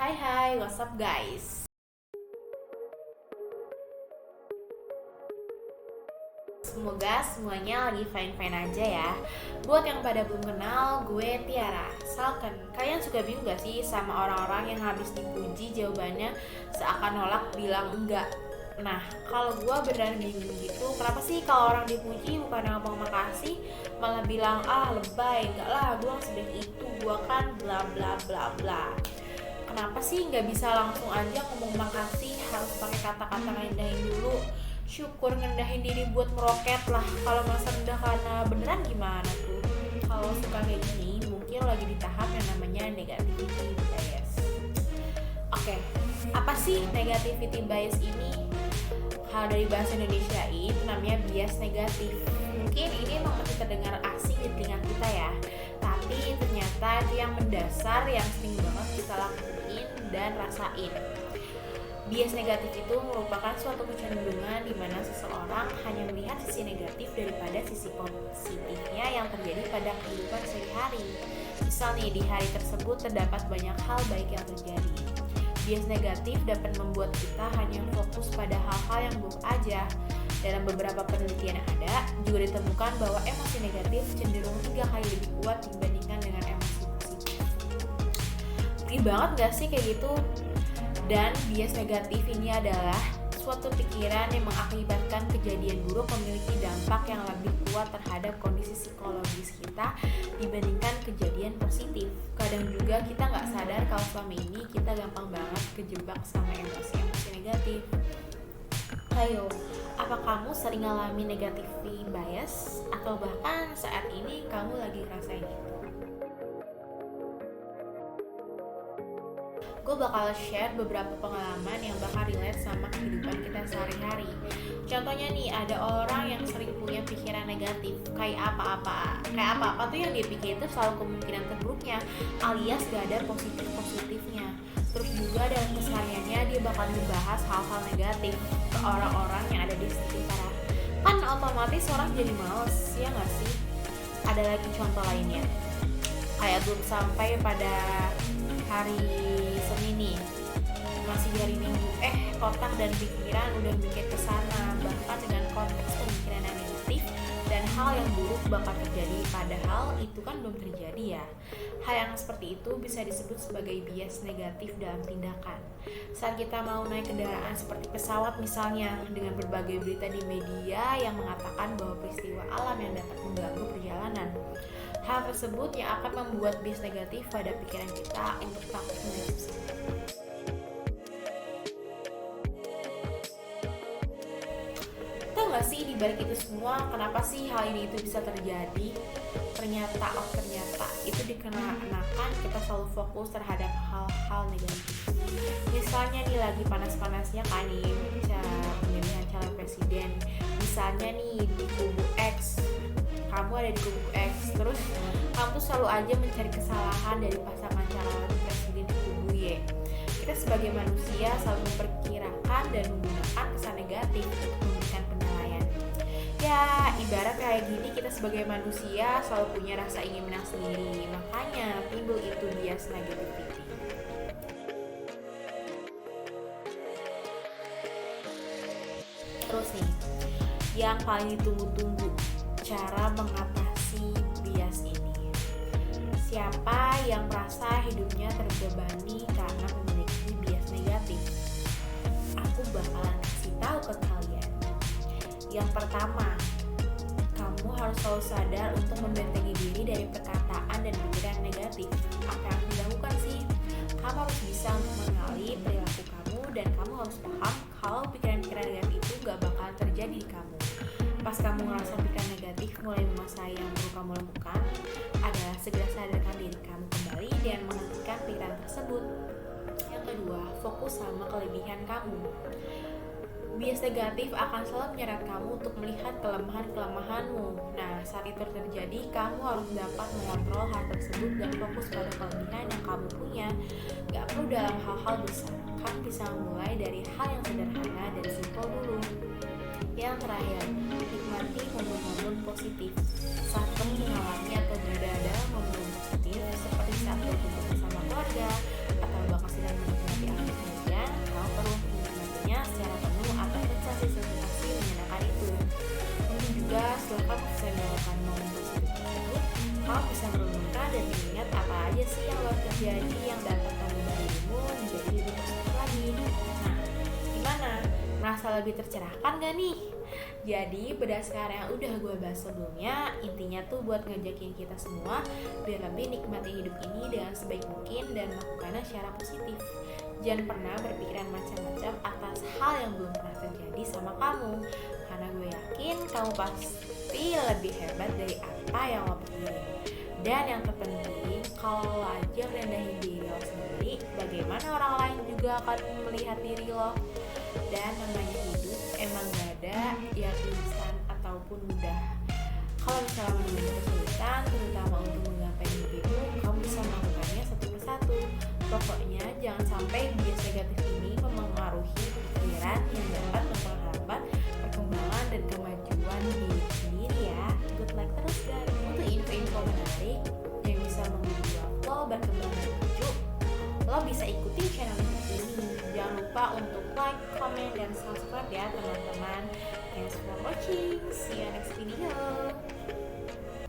Hai, what's up guys? Semoga semuanya lagi fine-fine aja ya. Buat yang pada belum kenal, gue Tiara. Salken, kalian suka bingung gak sih sama orang-orang yang habis dipuji jawabannya seakan nolak bilang enggak? Nah, kalau gue beneran bingung gitu, kenapa sih kalau orang dipuji bukan ngomong makasih, malah bilang lebay, enggak lah, gue gak sebaik itu, gue kan bla bla bla bla. Kenapa sih nggak bisa langsung aja ngomong makasih, harus pakai kata-kata ngendahin dulu? Syukur ngendahin diri buat meroket lah. Kalau masa rendah karena beneran gimana tuh? Kalau suka kayak gini mungkin lagi di tahap yang namanya negativity bias. Oke, apa sih negativity bias ini? Kalau dari bahasa Indonesia itu namanya bias negatif. Mungkin ini emang masih terdengar asing di telinga kita ya, tapi ternyata itu yang mendasar yang sering banget kita lakuin dan rasain. Bias negatif itu merupakan suatu kecenderungan di mana seseorang hanya melihat sisi negatif daripada sisi positifnya yang terjadi pada kehidupan sehari-hari. Misal nih, di hari tersebut terdapat banyak hal baik yang terjadi. Bias negatif dapat membuat kita hanya fokus pada hal-hal yang buruk aja. Dalam beberapa penelitian yang ada, juga ditemukan bahwa emosi negatif cenderung 3 kali lebih kuat dibandingkan dengan emosi positif. Ngeri banget gak sih kayak gitu? Dan bias negatif ini adalah suatu pikiran yang mengakibatkan kejadian buruk memiliki dampak yang lebih kuat terhadap kondisi psikologis kita dibandingkan kejadian positif. Kadang juga kita nggak sadar kalau selama ini kita gampang banget kejebak sama emosi-emosi negatif. Ayo, apa kamu sering ngalamin negativity bias? Atau bahkan saat ini kamu lagi ngerasain itu? Gue bakal share beberapa pengalaman yang bakal relate sama kehidupan kita sehari-hari. Contohnya nih, ada orang yang sering punya pikiran negatif, kayak apa-apa tuh yang dia pikir itu selalu kemungkinan terburuknya, alias gak ada positifnya. Terus juga dalam kesehariannya dia bakal membahas hal-hal negatif ke orang-orang yang ada di sekitar. Kan otomatis orang jadi males, ya gak sih? Ada lagi contoh lainnya, kayak belum sampai pada hari Senin nih, masih di hari Minggu, otak dan pikiran udah mikir kesana, bahkan dengan konteks pemikiran yang negatif dan hal yang buruk bakal terjadi, padahal itu kan belum terjadi ya. Hal yang seperti itu bisa disebut sebagai bias negatif dalam tindakan. Saat kita mau naik kendaraan seperti pesawat misalnya, dengan berbagai berita di media yang mengatakan bahwa peristiwa alam yang dapat mengganggu perjalanan, hal tersebut yang akan membuat bias negatif pada pikiran kita untuk takut menaiki pesawat. Tahu gak sih di balik itu semua kenapa sih hal ini itu bisa terjadi? Ternyata itu dikarenakan kita selalu fokus terhadap hal-hal negatif. Misalnya nih, lagi panas-panasnya kan nih pemilihan calon presiden. Misalnya nih di kubu X, kamu ada di kubu X, terus kamu tuh selalu aja mencari kesalahan dari pasangan calon presiden di kubu Y. Kita sebagai manusia selalu memperkirakan dan menggunakan kesan negatif untuk memberikan penilaian. Ya, ibarat kayak gini, kita sebagai manusia selalu punya rasa ingin menang sendiri, makanya timbul itu bias negativity. Terus nih, yang paling ditunggu-tunggu, cara mengatasi bias ini. Siapa yang merasa hidupnya terbebani karena memiliki bias negatif? Aku bakalan kasih tahu ke kalian. Yang pertama, kamu harus selalu sadar untuk membentengi diri dari perkataan dan pikiran negatif. Apa yang harus dilakukan sih? Kamu harus bisa mengenali perilaku kamu dan kamu harus paham kalau pikiran-pikiran negatif itu gak bakal terjadi di kamu. Pas kamu ngerasa pikiran negatif mulai menguasai yang perlu kamu lakukan adalah segera sadarkan diri kamu kembali dan menghentikan pikiran tersebut. Yang kedua, fokus sama kelebihan kamu. Bias negatif akan selalu menyeret kamu untuk melihat kelemahan-kelemahanmu. Nah, saat itu terjadi, kamu harus dapat mengontrol hal tersebut dan fokus pada kelebihan yang kamu punya. Gak perlu dalam hal-hal besar, kan bisa mulai dari hal yang sederhana dan simpel dulu. Yang terakhir, nikmati momen-momen positif. Saat kamu mengalami atau berada dalam momen positif, seperti saat berkumpul bersama keluarga atau bahkan sedang Berasa lebih tercerahkan gak nih? Jadi berdasarkan yang udah gue bahas sebelumnya, intinya tuh buat ngajakin kita semua biar lebih nikmati hidup ini dengan sebaik mungkin dan melakukannya secara positif. Jangan pernah berpikiran macam-macam atas hal yang belum pernah terjadi sama kamu, karena gue yakin kamu pasti lebih hebat dari apa yang lo pikirin. Dan yang terpenting, kalau lo aja rendahin diri lo sendiri, bagaimana orang lain juga akan melihat diri lo. Dan namanya hidup emang gak ada yang instan ataupun mudah. Kalau misalnya menemukan kesulitan, terutama untuk menggapai mimpimu, kamu bisa melakukannya satu persatu. Pokoknya jangan sampai bias negatif ini memengaruhi pikiran yang dapat memperlambat perkembangan dan kemajuan diri sendiri ya. Good luck terus guys. Untuk info-info menarik yang bisa membuat lo berkembang dan maju, lo bisa ikuti channel YouTube ini. Jangan lupa untuk like, comment, dan subscribe ya teman-teman. Thanks for watching. See you next video.